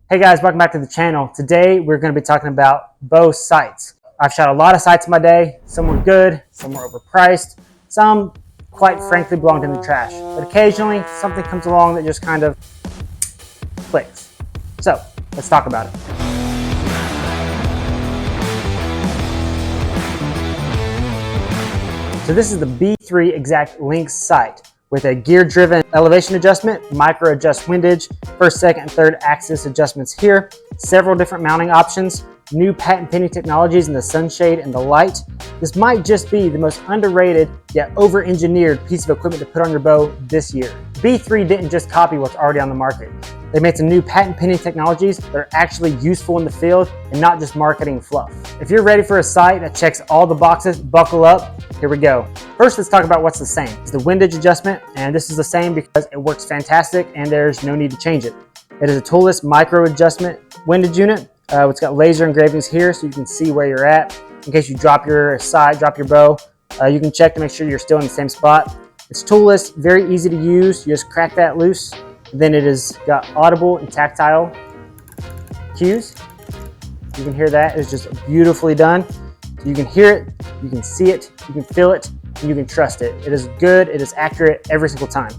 Hey guys, welcome back to the channel. Today we're going to be talking about bow sights. I've shot a lot of sights in my day. Some were good, some were overpriced, some quite frankly belonged in the trash. But occasionally something comes along that just kind of clicks. So let's talk about it. So this is the B3 Exact LynX sight with a gear-driven elevation adjustment, micro-adjust windage, first, second, and third axis adjustments here, several different mounting options, new patent pending technologies in the sunshade and the light. This might just be the most underrated yet over-engineered piece of equipment to put on your bow this year. B3 didn't just copy what's already on the market. They made some new patent pending technologies that are actually useful in the field and not just marketing fluff. If you're ready for a sight that checks all the boxes, buckle up. Here we go. First, let's talk about what's the same. It's the windage adjustment, and this is the same because it works fantastic and there's no need to change it. It is a toolless micro adjustment windage unit. It's got laser engravings here so you can see where you're at. In case you drop your sight, drop your bow, you can check to make sure you're still in the same spot. It's toolless, very easy to use. You just crack that loose. Then it has got audible and tactile cues. You can hear that. It's just beautifully done. You can hear it, you can see it, you can feel it, and you can trust it. It is good, it is accurate every single time.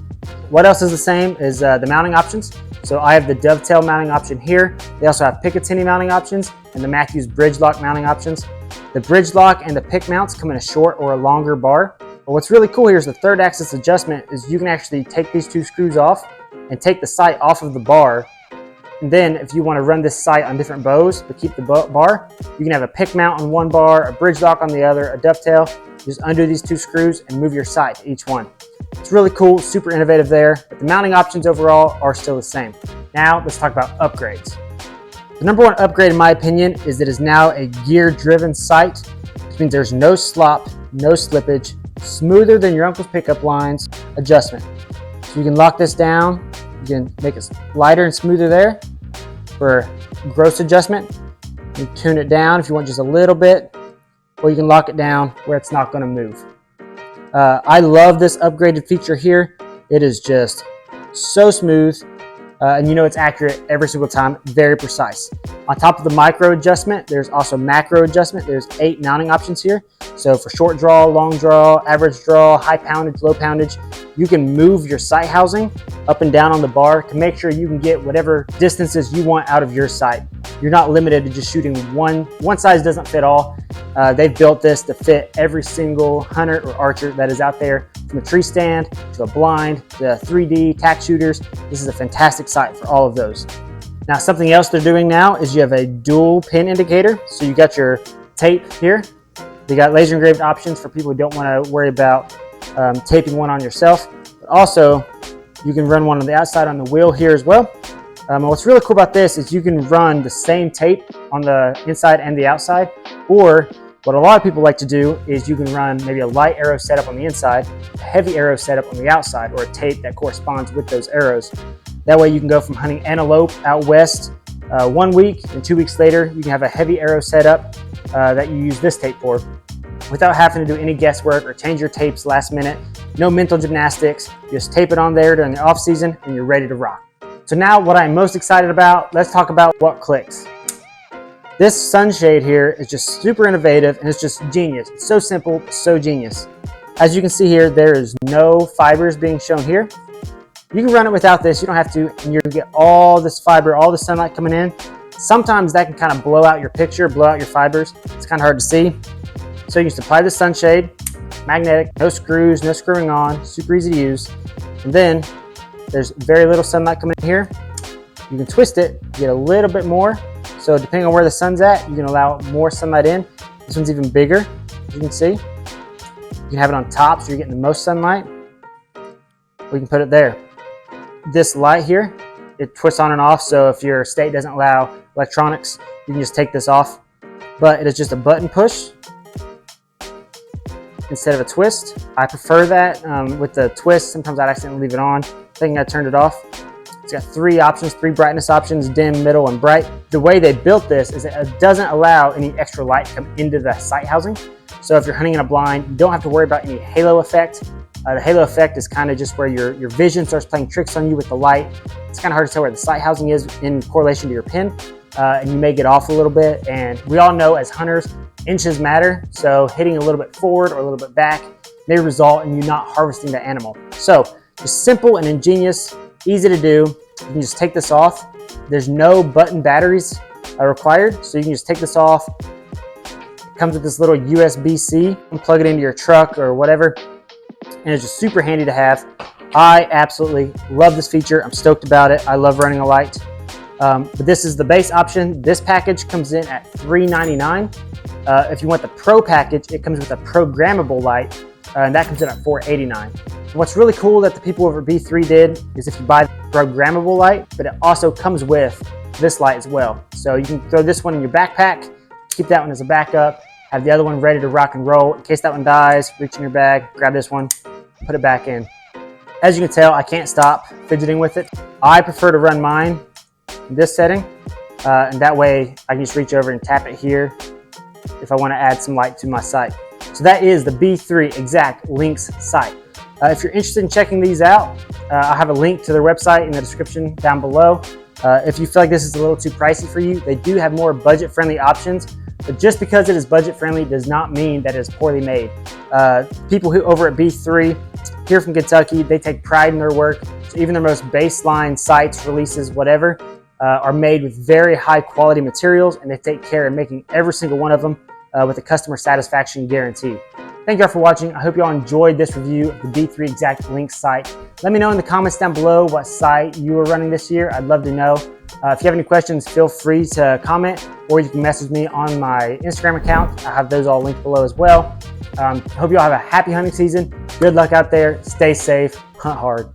What else is the same is the mounting options. So I have the dovetail mounting option here. They also have Picatinny mounting options and the Matthews bridge lock mounting options. The bridge lock and the pick mounts come in a short or a longer bar. But what's really cool here is the third axis adjustment is you can actually take these two screws off and take the sight off of the bar. And then if you want to run this sight on different bows but keep the bar, you can have a pick mount on one bar, a bridge lock on the other, a dovetail. Just undo these two screws and move your sight to each one. It's really cool, super innovative there, but the mounting options overall are still the same. Now let's talk about upgrades. The number one upgrade in my opinion is that it is now a gear-driven sight, which means there's no slop, no slippage, smoother than your uncle's pickup lines adjustment. So you can lock this down. You can make it lighter and smoother there for gross adjustment. You can tune it down if you want just a little bit, or you can lock it down where it's not going to move. I love this upgraded feature here. It is just so smooth, and you know it's accurate every single time, very precise. On top of the micro adjustment, there's also macro adjustment. There's 8 mounting options here. So for short draw, long draw, average draw, high poundage, low poundage, you can move your sight housing up and down on the bar to make sure you can get whatever distances you want out of your sight. You're not limited to just shooting one size doesn't fit all. They've built this to fit every single hunter or archer that is out there, from a tree stand to a blind to 3D tack shooters. This is a fantastic sight for all of those. Now, something else they're doing now is you have a dual pin indicator. So you got your tape here. They got laser engraved options for people who don't want to worry about taping one on yourself. But also, you can run one on the outside on the wheel here as well. What's really cool about this is you can run the same tape on the inside and the outside, or what a lot of people like to do is you can run maybe a light arrow setup on the inside, a heavy arrow setup on the outside, or a tape that corresponds with those arrows. That way you can go from hunting antelope out west 1 week, and 2 weeks later you can have a heavy arrow setup that you use this tape for without having to do any guesswork or change your tapes last minute. No mental gymnastics, just tape it on there during the off season and you're ready to rock. So now what I'm most excited about, let's talk about what clicks. This sunshade here is just super innovative and it's just genius. It's so simple, so genius. As you can see here, there is no fibers being shown here. You can run it without this, you don't have to, and you're gonna get all this fiber, all the sunlight coming in. Sometimes that can kind of blow out your picture, blow out your fibers. It's kind of hard to see. So you can just apply the sunshade, magnetic, no screws, no screwing on, super easy to use. And then there's very little sunlight coming in here. You can twist it, get a little bit more. So depending on where the sun's at, you can allow more sunlight in. This one's even bigger, as you can see. You can have it on top so you're getting the most sunlight. We can put it there. This light here, it twists on and off, so if your state doesn't allow electronics, you can just take this off. But it is just a button push instead of a twist. I prefer that. With the twist, sometimes I'd accidentally leave it on. Thinking I turned it off. It's got 3 options, 3 brightness options, dim, middle, and bright. The way they built this is that it doesn't allow any extra light to come into the sight housing. So if you're hunting in a blind, you don't have to worry about any halo effect. The halo effect is kind of just where your vision starts playing tricks on you with the light. It's kind of hard to tell where the sight housing is in correlation to your pin, and you may get off a little bit. And we all know as hunters, inches matter, so hitting a little bit forward or a little bit back may result in you not harvesting the animal. So just simple and ingenious, easy to do. You can just take this off. There's no button batteries required, so you can just take this off. It comes with this little USB-C, and plug it into your truck or whatever, and it's just super handy to have. I absolutely love this feature. I'm stoked about it. I love running a light. But this is the base option. This package comes in at $399. If you want the Pro package, it comes with a programmable light, and that comes in at $489. What's really cool that the people over at B3 did is if you buy the programmable light, but it also comes with this light as well. So you can throw this one in your backpack, keep that one as a backup, have the other one ready to rock and roll. In case that one dies, reach in your bag, grab this one, put it back in. As you can tell, I can't stop fidgeting with it. I prefer to run mine in this setting, and that way I can just reach over and tap it here if I want to add some light to my sight. So that is the B3 Exact LynX sight. If you're interested in checking these out, I'll have a link to their website in the description down below. If you feel like this is a little too pricey for you, they do have more budget-friendly options, but just because it is budget-friendly does not mean that it is poorly made. People who over at B3 here from Kentucky, they take pride in their work. So even their most baseline sights, releases, whatever, are made with very high-quality materials, and they take care of making every single one of them with a customer satisfaction guarantee. Thank you all for watching. I hope you all enjoyed this review of the B3 Exact LynX sight. Let me know in the comments down below what sight you are running this year. I'd love to know. If you have any questions, feel free to comment, or you can message me on my Instagram account. I have those all linked below as well. Hope you all have a happy hunting season. Good luck out there. Stay safe. Hunt hard.